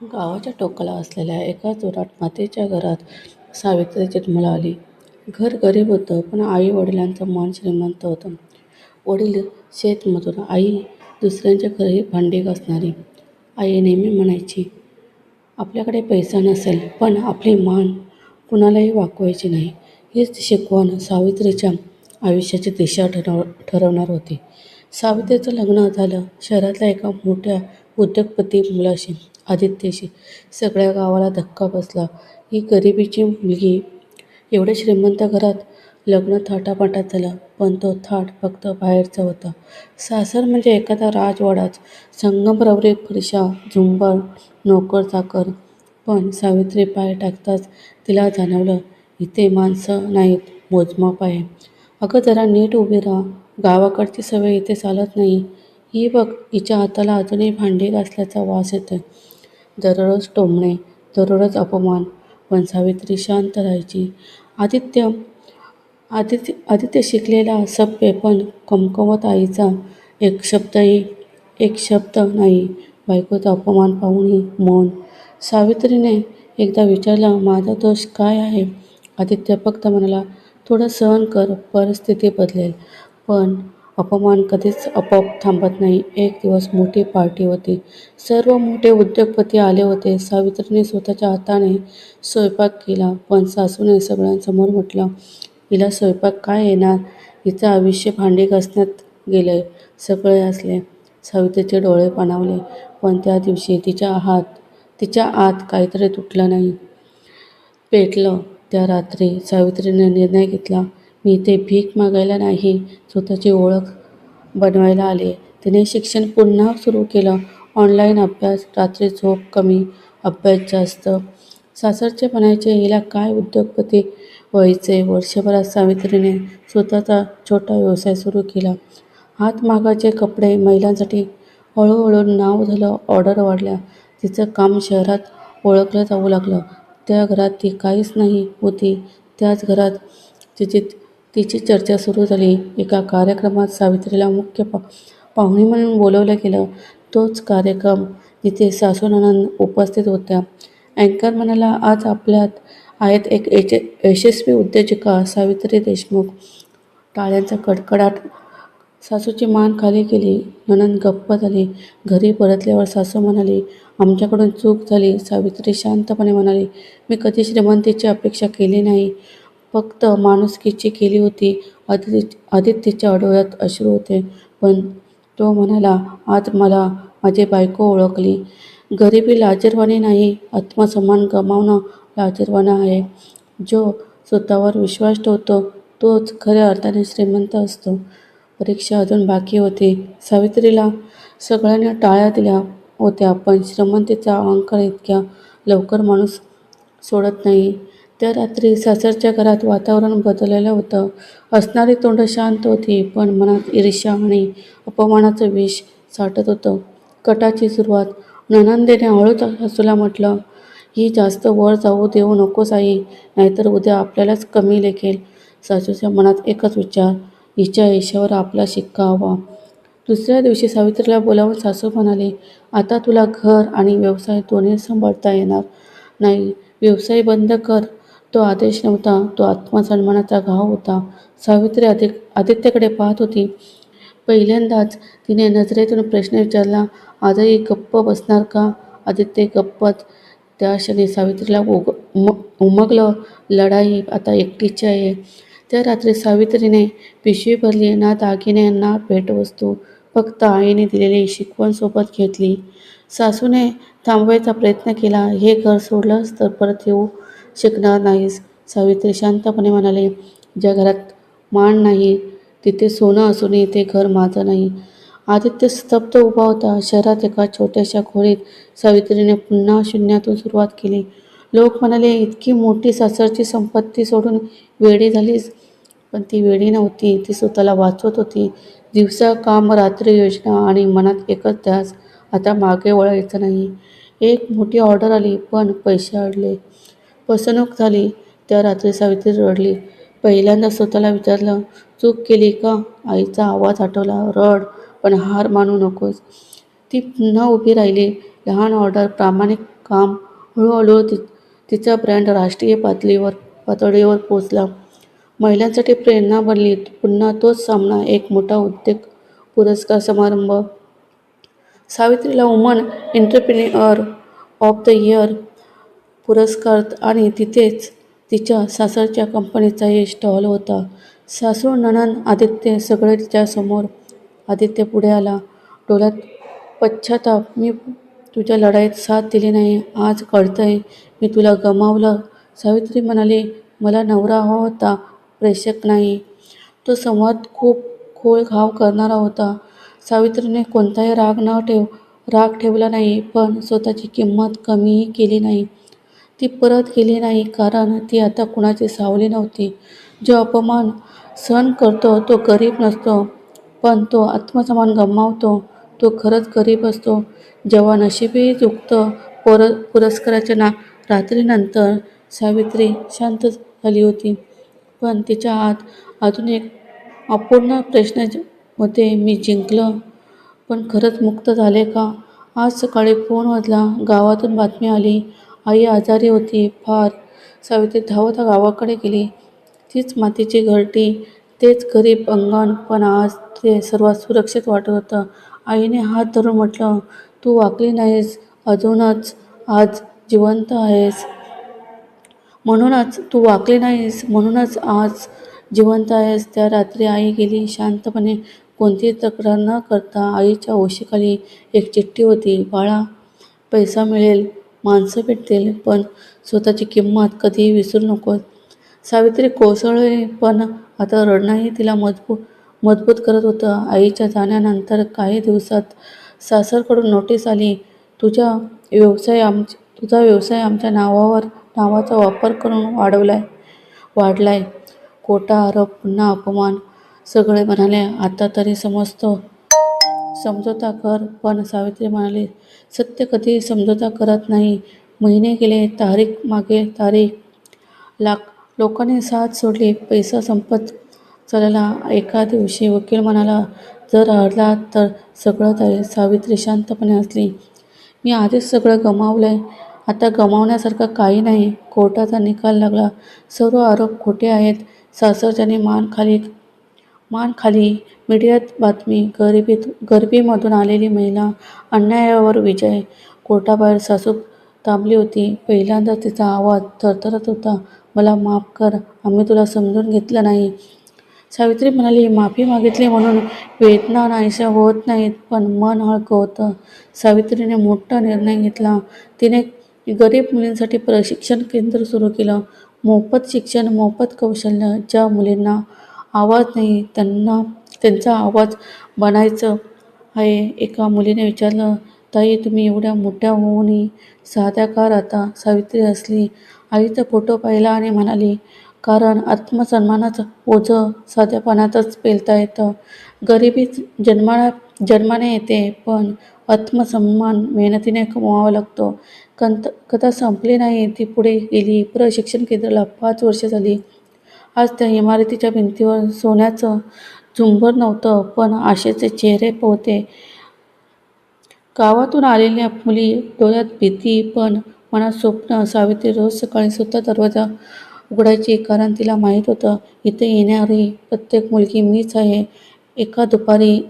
गावाच्या टोकाला असलेल्या एका जोराट मातीच्या घरात सावित्री जन्माला आली. घर गरीब होतं, पण आई वडिलांचं मन श्रीमंत होतं. वडील शेतमजूर, आई दुसऱ्यांच्या घरी भांडी घासणारी. आई नेहमी म्हणायची, आपल्याकडे पैसा नसेल, पण आपली मान कुणालाही वाकवायची नाही. हीच शिकवण सावित्रीच्या आयुष्याची दिशा ठरवणार होती. सावित्रीचं लग्न झालं शहरातल्या एका मोठ्या उद्योगपती मुलाशी, आदित्यशी. सगळ्या गावाला धक्का बसला. ही गरिबीची मुलगी, एवढ्या श्रीमंत घरात. लग्न थाटामाटात झालं, पण तो थाट फक्त बाहेरचा होता. सासर म्हणजे एखादा राजवाडाच, संगमरवरी फरशा, झुंबर, नोकर चाकर. पण सावित्री पाय टाकताच तिला जाणवलं, इथे माणसं नाहीत, मोजमाप आहे. अगं जरा नीट उभी राहा, गावाकडची सवय इथे चालत नाही. ही बघ, हिच्या हाताला अजूनही भांडी घासल्याचा वास येतोय. दररोज टोमणे, दररोज अपमान, पण सावित्री शांत राहायची. आदित्य आदित्य आदित्य शिकलेला, सभ्य, पण कमकवत. आईचा एक शब्द नाही. बायकोचा अपमान पाहूनही मौन. सावित्रीने एकदा विचारलं, माझा दोष काय आहे? आदित्य फक्त म्हणाला, थोडं सहन कर, परिस्थिती बदलेल. पण अपमान कधीच आपोआप थांबत नाही. एक दिवस मोठी पार्टी होती. सर्व मोठे उद्योगपती आले होते. सावित्रीने स्वतःच्या हाताने स्वयंपाक केला, पण सासूने सगळ्यांसमोर म्हटलं, हिला स्वयंपाक काय येणार? हिचं आयुष्य भांडी घासण्यात गेलंय. सगळे हसले. सावित्रीचे डोळे पाणावले. पण त्या दिवशी तिच्या आत काहीतरी तुटलं नाही, पेटलं. त्या रात्री सावित्रीने निर्णय घेतला, मी इथे भीक मागायला नाही, स्वतःची ओळख बनवायला आले. तिने शिक्षण पुन्हा सुरू केलं. ऑनलाईन अभ्यास, रात्री झोप कमी, अभ्यास जास्त. सासरचे म्हणायचे, हिला काय उद्योगपती व्हायचे. वर्षभरात सावित्रीने स्वतःचा छोटा व्यवसाय सुरू केला. हातमागाचे कपडे महिलांसाठी. हळूहळू नाव झालं, ऑर्डर वाढल्या. तिचं काम शहरात ओळखलं जाऊ लागलं. त्या घरात ती काहीच नाही होती, त्याच घरात तिची तिची चर्चा सुरू झाली. एका कार्यक्रमात सावित्रीला मुख्य पाहुणी म्हणून बोलावलं गेलं. तोच कार्यक्रम जिथे सासू नणंद उपस्थित होत्या. अँकर म्हणाला, आज आपल्यात आहेत एक यशस्वी उद्योजिका, सावित्री देशमुख. टाळ्यांचा कडकडाट. सासूची मान खाली केली. नणंद गप्प झाली. घरी परतल्यावर सासू म्हणाली, आमच्याकडून चूक झाली. सावित्री शांतपणे म्हणाली, मी कधी श्रीमंतीची अपेक्षा केली नाही, फक्त माणुसकीची केली होती. आदित्यच्या डोळ्यात अश्रू होते, पण तो म्हणाला, आज मला माझी बायको ओळखली. गरिबी लाजिरवाणी नाही, आत्मसन्मान गमावणं लाजिरवाणं आहे. जो स्वतःवर विश्वास ठेवतो तोच खऱ्या अर्थाने श्रीमंत असतो. परीक्षा अजून बाकी होती. सावित्रीला सगळ्यांनी टाळ्या दिल्या होत्या, पण श्रीमंतीचा अहंकार इतक्या लवकर माणूस सोडत नाही. त्या रात्री सासरच्या घरात वातावरण बदललेलं होतं. असणारी तोंडं शांत होती, पण मनात ईर्ष्या आणि अपमानाचं विष साठत होतं. कटाची सुरुवात. नणंदेने हळूच सासूला म्हटलं, ही जास्त वर जाऊ देऊ नकोस आई, नाहीतर उद्या आपल्यालाच कमी लेखेल. सासूच्या मनात एकच विचार, हिच्या यशावर आपला शिक्का हवा. दुसऱ्या दिवशी सावित्रीला बोलावून सासू म्हणाली, आता तुला घर आणि व्यवसाय दोन्ही सांभाळता येणार नाही. व्यवसाय बंद कर. तो आदेश नव्हता, तो आत्मसन्मानाचा घाव होता. सावित्री आदित्यकडे पाहत होती. पहिल्यांदाच तिने नजरेतून प्रश्न विचारला, आजही गप्प बसणार का? आदित्य गप्पच. त्या क्षणी सावित्रीला उमगलं, लढाई आता एकटीची आहे. त्या रात्री सावित्रीने पिशवी भरली, ना दागिने ना भेटवस्तू, फक्त आईने दिलेली शिकवण सोबत घेतली. सासूने थांबवायचा प्रयत्न केला, हे घर सोडलंस तर परत येऊ शकणार नाहीस. सावित्री शांतपणे म्हणाली, ज्या घरात मान नाही तिथे सोनं असूनही ते घर माझं नाही. आदित्य स्तब्ध उभा होता. शहरात एका छोट्याशा खोलीत सावित्रीने पुन्हा शून्यातून सुरुवात केली. लोक म्हणाले, इतकी मोठी सासरची संपत्ती सोडून वेडी झालीस. पण ती वेडी नव्हती, ती स्वतःला वाचवत होती. दिवसा काम, रात्री योजना आणि मनात एकच ध्यास, आता मागे वळायचं नाही. एक मोठी ऑर्डर आली, पण पैसे अडले. फसवणूक झाली. त्या रात्री सावित्री रडली. पहिल्यांदा स्वतःला विचारलं, चूक केली का? आईचा आवाज आठवला, रड, पण हार मानू नकोस. ती पुन्हा उभी राहिली. लहान ऑर्डर, प्रामाणिक काम. हळूहळू तिचा ब्रँड राष्ट्रीय पातळीवर पोचला. महिलांसाठी प्रेरणा बनली. पुन्हा तोच सामना, एक मोठा उद्योग पुरस्कार समारंभ. सावित्रीला woman entrepreneur of the year पुरस्कार आणि तिथेच तिच्या सासरच्या कंपनीचाही स्टॉल होता. सासू, नणंद, आदित्य सगळे तिच्यासमोर. आदित्य पुढे आला, डोळ्यात पश्चाताप. मी तुझ्या लढाईत साथ दिली नाही. आज कळतंय मी तुला गमावलं. सावित्री म्हणाली, मला नवरा हवा होता, प्रेषक नाही. तो संवाद खूप खोल घाव करणारा होता. सावित्रीने कोणताही राग ठेवला नाही, पण स्वतःची किंमत कमीही केली नाही. ती परत गेली नाही, कारण ती आता कुणाची सावली नव्हती. जो अपमान सहन करतो तो गरीब नसतो, पण तो आत्मसन्मान गमावतो तो खरंच गरीब असतो. जेव्हा नशीबही चुकतं. पुरस्काराच्या रात्रीनंतर सावित्री शांत झाली होती, पण तिच्या आत अजून एक अपूर्ण प्रश्न होते. मी जिंकलं, पण खरंच मुक्त झाले का? आज सकाळी फोन वाजला. गावातून बातमी आली. आई आजारी होती फार. सावित्री धावत गावाकडे गेली. तीच मातीची घरटी, तेच गरीब अंगण, पण आज ते सर्वात सुरक्षित वाटत होतं. आईने हात धरून म्हटलं, तू वाकली नाहीस, अजूनच आज जिवंत आहेस. म्हणूनच आज जिवंत आहेस. त्या रात्री आई गेली शांतपणे, कोणतीही तक्रार न करता. आईच्या उशीखाली एक चिठ्ठी होती. बाळा, पैसा मिळेल, माणसं भेटतील, पण स्वतःची किंमत कधीही विसरू नकोस. सावित्री कोसळली, पण आता रडणंही तिला मजबूत करत होतं. आईच्या जाण्यानंतर काही दिवसात सासरकडून नोटीस आली. तुझा व्यवसाय आमच्या नावाचा वापर करून वाढलाय. खोटा आरोप, पुन्हा अपमान. सगळे म्हणाले, आता तरी समझोता कर. पण सावित्री म्हणाली, सत्य कधीही समझोता करत नाही. महिने गेले, तारीख मागे तारीख. लोकांनी साथ सोडली. पैसा संपत चालला. एका दिवशी वकील म्हणाला, जर हरला तर सगळं जाईल. सावित्री शांतपणे हसली. मी आधीच सगळं गमावलंय. आता गमावण्यासारखं काही नाही. कोर्टाचा निकाल लागला. सर्व आरोप खोटे आहेत. सासरच्याने मान खाली. मीडियात बातमी. गरिबीमधून आलेली महिला, अन्यायावर विजय. कोर्टाबाहेर सासू थांबली होती. पहिल्यांदा तिचा आवाज थरथरत होता. मला माफ कर, आम्ही तुला समजून घेतलं नाही. सावित्री म्हणाली, माफी मागितली म्हणून वेदना नाहीशा होत नाहीत, पण मन हलकं होतं. सावित्रीने मोठा निर्णय घेतला. तिने गरीब मुलींसाठी प्रशिक्षण केंद्र सुरू केलं. मोफत शिक्षण, मोफत कौशल्य. ज्या मुलींना आवाज नाही, त्यांचा आवाज बनायचं आहे. एका मुलीने विचारलं, ताई, तुम्ही एवढ्या मोठ्या होऊनही साध्या का राहता? सावित्री हसली. आईचा फोटो पाहिला आणि म्हणाली, कारण आत्मसन्मानाचं ओझं साधेपणातच पेलता येतं. गरिबी जन्माने येते, पण आत्मसन्मान मेहनतीने कमवावा लागतो. कथा संपली नाही. ती पुढे गेली. प्रशिक्षण केंद्राला 5 वर्षे झाली. आज त्या इमारतीच्या भिंतीवर सोन्याचं झुंबर नव्हतं, पण आशेचे चेहरे होते. गावातून आलेल्या मुली, डोळ्यात भीती, पण मनात स्वप्न. सावित्री रोज सकाळी स्वतः दरवाजा उघडायची, कारण तिला माहीत होतं, इथे येणारी प्रत्येक मुलगी मीच आहे. एका दुपारी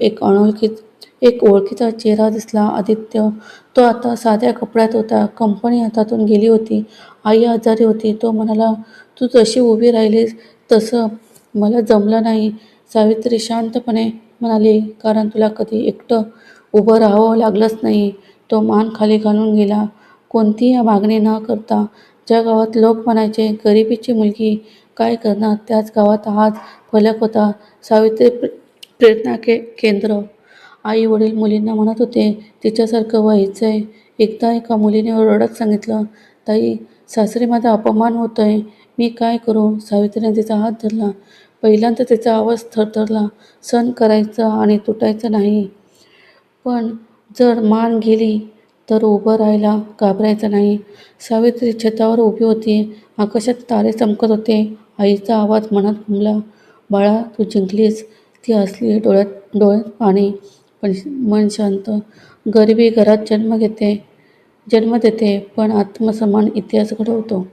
एक ओळखीचा चेहरा दिसला. आदित्य. तो आता साध्या कपड्यात होता. कंपनी हातातून गेली होती. आई आजारी होती. तो म्हणाला, तू जशी उभी राहिलीस तसं मला जमलं नाही. सावित्री शांतपणे म्हणाली, कारण तुला कधी एकटं उभं राहावं लागलंच नाही. तो मान खाली घालून गेला, कोणतीही मागणी न करता. ज्या गावात लोक म्हणायचे, गरिबीची मुलगी काय करणार, त्याच गावात आज फलक होता, सावित्री प्रेरणा केंद्र. आई वडील मुलींना म्हणत होते, तिच्यासारखं व्हायचंय. एकदा एका मुलीने रडत सांगितलं, ताई, सासरी माझा अपमान होतोय, मी काय करू? सावित्रीने तिचा हात धरला. पहिल्यांदा तिचा आवाज थरथरला. सहन करायचं आणि तुटायचं नाही. पण जर मान गेली तर उभं राहायला घाबरायचं नाही. सावित्री छतावर उभी होती. आकाशात तारे चमकत होते. आईचा आवाज मनात घुमला, बाळा, तू जिंकलीस. ती हसली. डोळ्यात पाणी, पण मन शांत. गरिबी घरात जन्म घेते, जन्म देते पण आत्मसमान इतिहास घडवतो.